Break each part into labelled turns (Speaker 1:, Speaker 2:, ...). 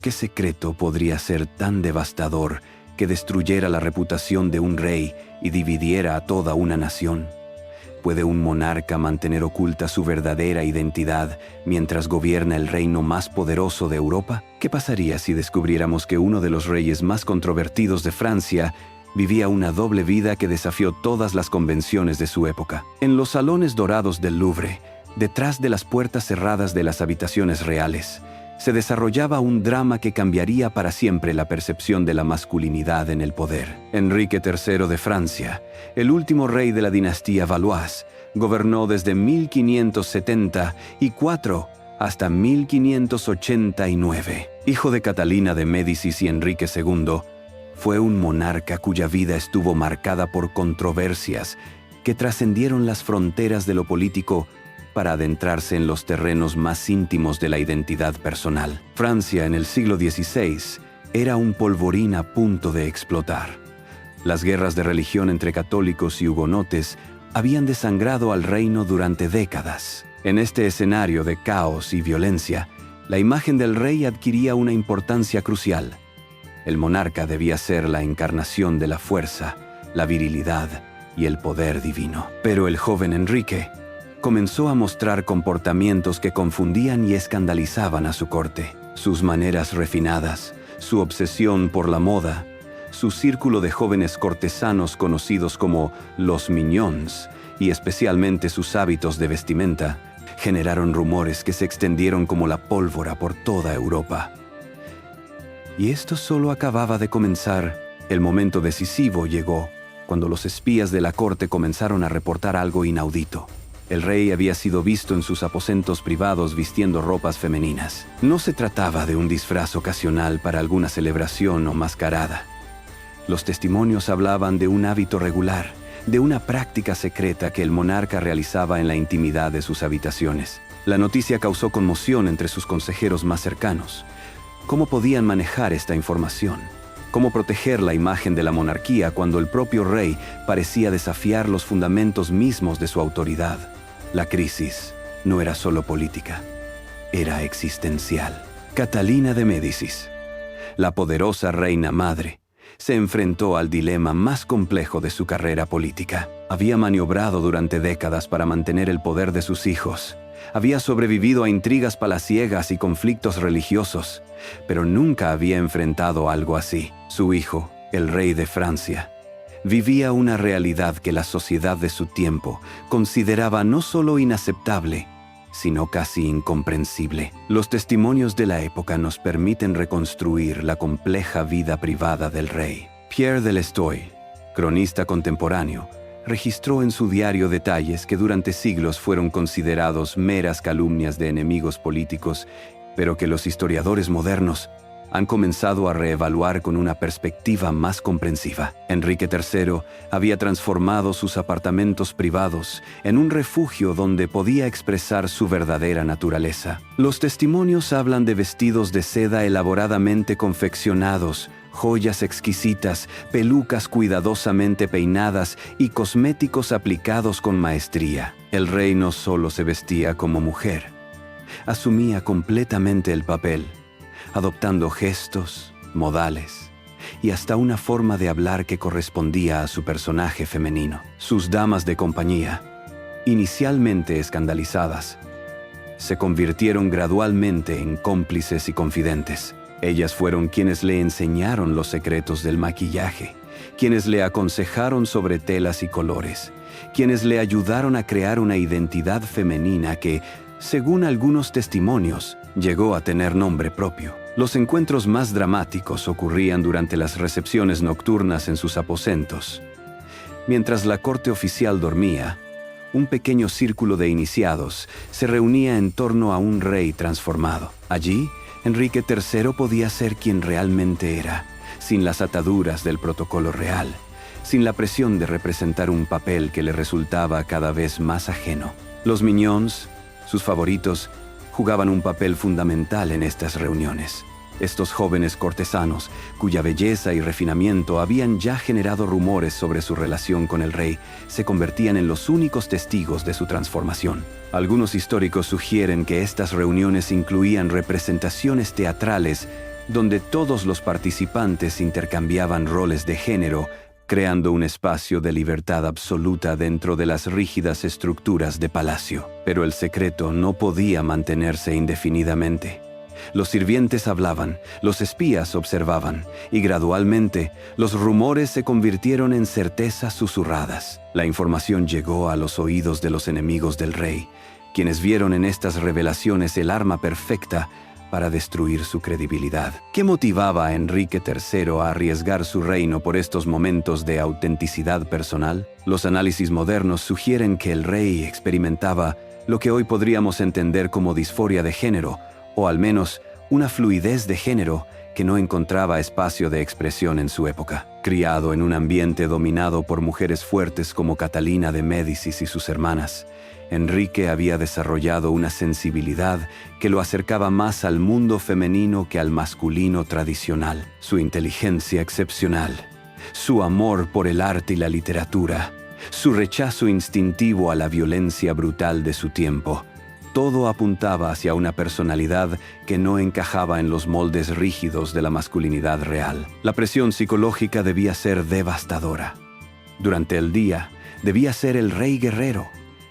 Speaker 1: ¿Qué secreto podría ser tan devastador que destruyera la reputación de un rey y dividiera a toda una nación? ¿Puede un monarca mantener oculta su verdadera identidad mientras gobierna el reino más poderoso de Europa? ¿Qué pasaría si descubriéramos que uno de los reyes más controvertidos de Francia vivía una doble vida que desafió todas las convenciones de su época? En los salones dorados del Louvre, detrás de las puertas cerradas de las habitaciones reales, se desarrollaba un drama que cambiaría para siempre la percepción de la masculinidad en el poder. Enrique III de Francia, el último rey de la dinastía Valois, gobernó desde 1574 hasta 1589. Hijo de Catalina de Médicis y Enrique II, fue un monarca cuya vida estuvo marcada por controversias que trascendieron las fronteras de lo político para adentrarse en los terrenos más íntimos de la identidad personal. Francia en el siglo XVI era un polvorín a punto de explotar. Las guerras de religión entre católicos y hugonotes habían desangrado al reino durante décadas. En este escenario de caos y violencia, la imagen del rey adquiría una importancia crucial. El monarca debía ser la encarnación de la fuerza, la virilidad y el poder divino. Pero el joven Enrique comenzó a mostrar comportamientos que confundían y escandalizaban a su corte. Sus maneras refinadas, su obsesión por la moda, su círculo de jóvenes cortesanos conocidos como los mignons, y especialmente sus hábitos de vestimenta, generaron rumores que se extendieron como la pólvora por toda Europa. Y esto solo acababa de comenzar. El momento decisivo llegó cuando los espías de la corte comenzaron a reportar algo inaudito. El rey había sido visto en sus aposentos privados vistiendo ropas femeninas. No se trataba de un disfraz ocasional para alguna celebración o mascarada. Los testimonios hablaban de un hábito regular, de una práctica secreta que el monarca realizaba en la intimidad de sus habitaciones. La noticia causó conmoción entre sus consejeros más cercanos. ¿Cómo podían manejar esta información? ¿Cómo proteger la imagen de la monarquía cuando el propio rey parecía desafiar los fundamentos mismos de su autoridad? La crisis no era solo política, era existencial. Catalina de Médicis, la poderosa reina madre, se enfrentó al dilema más complejo de su carrera política. Había maniobrado durante décadas para mantener el poder de sus hijos. Había sobrevivido a intrigas palaciegas y conflictos religiosos, pero nunca había enfrentado algo así. Su hijo, el rey de Francia, vivía una realidad que la sociedad de su tiempo consideraba no solo inaceptable, sino casi incomprensible. Los testimonios de la época nos permiten reconstruir la compleja vida privada del rey. Pierre de Lestoy, cronista contemporáneo, registró en su diario detalles que durante siglos fueron considerados meras calumnias de enemigos políticos, pero que los historiadores modernos han comenzado a reevaluar con una perspectiva más comprensiva. Enrique III había transformado sus apartamentos privados en un refugio donde podía expresar su verdadera naturaleza. Los testimonios hablan de vestidos de seda elaboradamente confeccionados, joyas exquisitas, pelucas cuidadosamente peinadas y cosméticos aplicados con maestría. El rey no solo se vestía como mujer, asumía completamente el papel, adoptando gestos, modales y hasta una forma de hablar que correspondía a su personaje femenino. Sus damas de compañía, inicialmente escandalizadas, se convirtieron gradualmente en cómplices y confidentes. Ellas fueron quienes le enseñaron los secretos del maquillaje, quienes le aconsejaron sobre telas y colores, quienes le ayudaron a crear una identidad femenina que, según algunos testimonios, llegó a tener nombre propio. Los encuentros más dramáticos ocurrían durante las recepciones nocturnas en sus aposentos. Mientras la corte oficial dormía, un pequeño círculo de iniciados se reunía en torno a un rey transformado. Allí, Enrique III podía ser quien realmente era, sin las ataduras del protocolo real, sin la presión de representar un papel que le resultaba cada vez más ajeno. Los mignons, sus favoritos, jugaban un papel fundamental en estas reuniones. Estos jóvenes cortesanos, cuya belleza y refinamiento habían ya generado rumores sobre su relación con el rey, se convertían en los únicos testigos de su transformación. Algunos históricos sugieren que estas reuniones incluían representaciones teatrales donde todos los participantes intercambiaban roles de género, creando un espacio de libertad absoluta dentro de las rígidas estructuras de palacio. Pero el secreto no podía mantenerse indefinidamente. Los sirvientes hablaban, los espías observaban, y gradualmente los rumores se convirtieron en certezas susurradas. La información llegó a los oídos de los enemigos del rey, quienes vieron en estas revelaciones el arma perfecta para destruir su credibilidad. ¿Qué motivaba a Enrique III a arriesgar su reino por estos momentos de autenticidad personal? Los análisis modernos sugieren que el rey experimentaba lo que hoy podríamos entender como disforia de género, o al menos una fluidez de género que no encontraba espacio de expresión en su época. Criado en un ambiente dominado por mujeres fuertes como Catalina de Médicis y sus hermanas, Enrique había desarrollado una sensibilidad que lo acercaba más al mundo femenino que al masculino tradicional. Su inteligencia excepcional, su amor por el arte y la literatura, su rechazo instintivo a la violencia brutal de su tiempo, todo apuntaba hacia una personalidad que no encajaba en los moldes rígidos de la masculinidad real. La presión psicológica debía ser devastadora. Durante el día, debía ser el rey guerrero,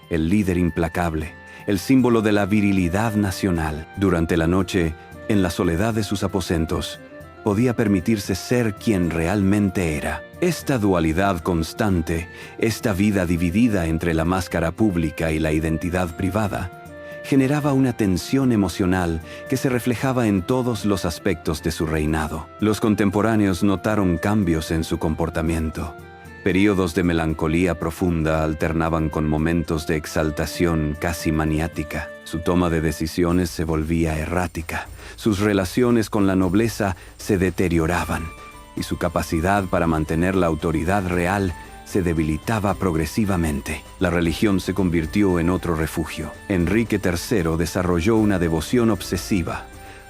Speaker 1: el líder implacable, el símbolo de la virilidad nacional. Durante la noche, en la soledad de sus aposentos, podía permitirse ser quien realmente era. Esta dualidad constante, esta vida dividida entre la máscara pública y la identidad privada, generaba una tensión emocional que se reflejaba en todos los aspectos de su reinado. Los contemporáneos notaron cambios en su comportamiento. Períodos de melancolía profunda alternaban con momentos de exaltación casi maniática. Su toma de decisiones se volvía errática. Sus relaciones con la nobleza se deterioraban y su capacidad para mantener la autoridad real se debilitaba progresivamente. La religión se convirtió en otro refugio. Enrique III desarrolló una devoción obsesiva,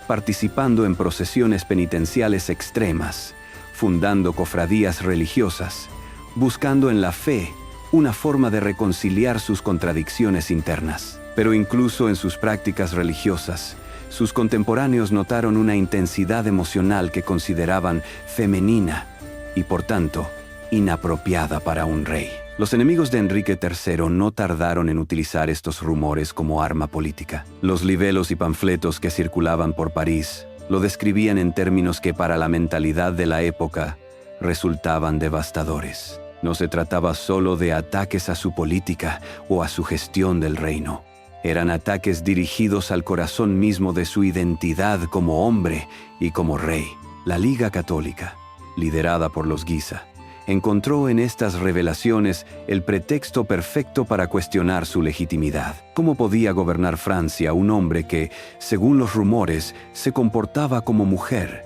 Speaker 1: participando en procesiones penitenciales extremas, fundando cofradías religiosas, buscando en la fe una forma de reconciliar sus contradicciones internas. Pero incluso en sus prácticas religiosas, sus contemporáneos notaron una intensidad emocional que consideraban femenina y, por tanto, inapropiada para un rey. Los enemigos de Enrique III no tardaron en utilizar estos rumores como arma política. Los libelos y panfletos que circulaban por París lo describían en términos que para la mentalidad de la época resultaban devastadores. No se trataba solo de ataques a su política o a su gestión del reino. Eran ataques dirigidos al corazón mismo de su identidad como hombre y como rey. La Liga Católica, liderada por los Guisa, encontró en estas revelaciones el pretexto perfecto para cuestionar su legitimidad. ¿Cómo podía gobernar Francia un hombre que, según los rumores, se comportaba como mujer?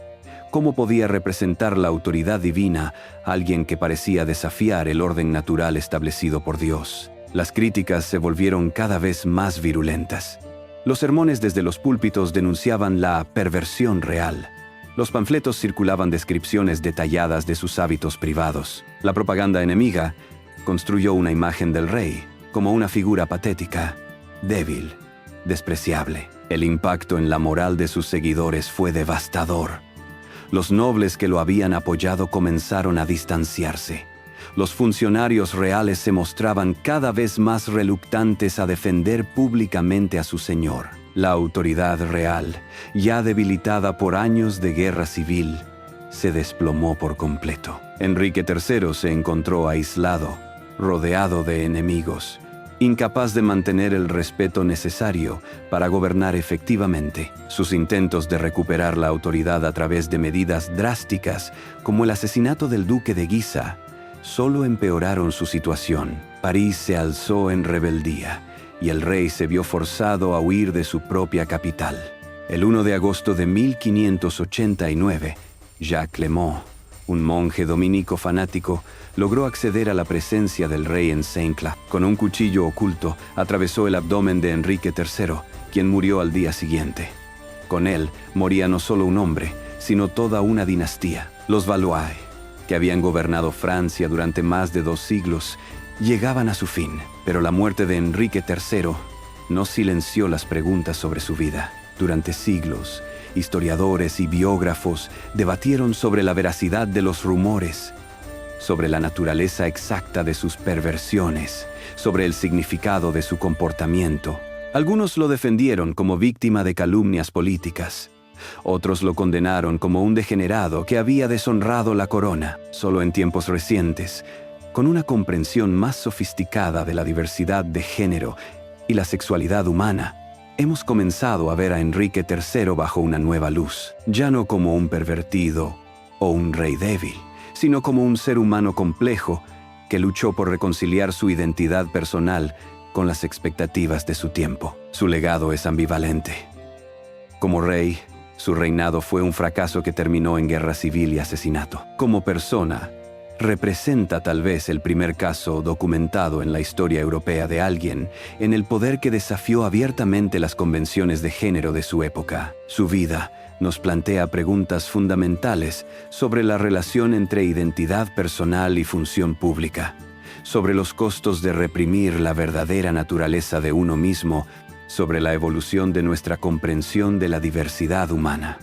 Speaker 1: ¿Cómo podía representar la autoridad divina a alguien que parecía desafiar el orden natural establecido por Dios? Las críticas se volvieron cada vez más virulentas. Los sermones desde los púlpitos denunciaban la perversión real. Los panfletos circulaban descripciones detalladas de sus hábitos privados. La propaganda enemiga construyó una imagen del rey como una figura patética, débil, despreciable. El impacto en la moral de sus seguidores fue devastador. Los nobles que lo habían apoyado comenzaron a distanciarse. Los funcionarios reales se mostraban cada vez más reluctantes a defender públicamente a su señor. La autoridad real, ya debilitada por años de guerra civil, se desplomó por completo. Enrique III se encontró aislado, rodeado de enemigos, incapaz de mantener el respeto necesario para gobernar efectivamente. Sus intentos de recuperar la autoridad a través de medidas drásticas, como el asesinato del duque de Guisa, solo empeoraron su situación. París se alzó en rebeldía y el rey se vio forzado a huir de su propia capital. El 1 de agosto de 1589, Jacques Le Mont, un monje dominico fanático, logró acceder a la presencia del rey en Saint-Cloud. Con un cuchillo oculto, atravesó el abdomen de Enrique III, quien murió al día siguiente. Con él moría no solo un hombre, sino toda una dinastía. Los Valois, que habían gobernado Francia durante más de 2 siglos, llegaban a su fin. Pero la muerte de Enrique III no silenció las preguntas sobre su vida. Durante siglos, Historiadores y biógrafos debatieron sobre la veracidad de los rumores, sobre la naturaleza exacta de sus perversiones, sobre el significado de su comportamiento. Algunos lo defendieron como víctima de calumnias políticas. Otros lo condenaron como un degenerado que había deshonrado la corona. Solo en tiempos recientes, con una comprensión más sofisticada de la diversidad de género y la sexualidad humana, hemos comenzado a ver a Enrique III bajo una nueva luz, ya no como un pervertido o un rey débil, sino como un ser humano complejo que luchó por reconciliar su identidad personal con las expectativas de su tiempo. Su legado es ambivalente. Como rey, su reinado fue un fracaso que terminó en guerra civil y asesinato. Como persona, representa tal vez el primer caso documentado en la historia europea de alguien en el poder que desafió abiertamente las convenciones de género de su época. Su vida nos plantea preguntas fundamentales sobre la relación entre identidad personal y función pública, sobre los costos de reprimir la verdadera naturaleza de uno mismo, sobre la evolución de nuestra comprensión de la diversidad humana.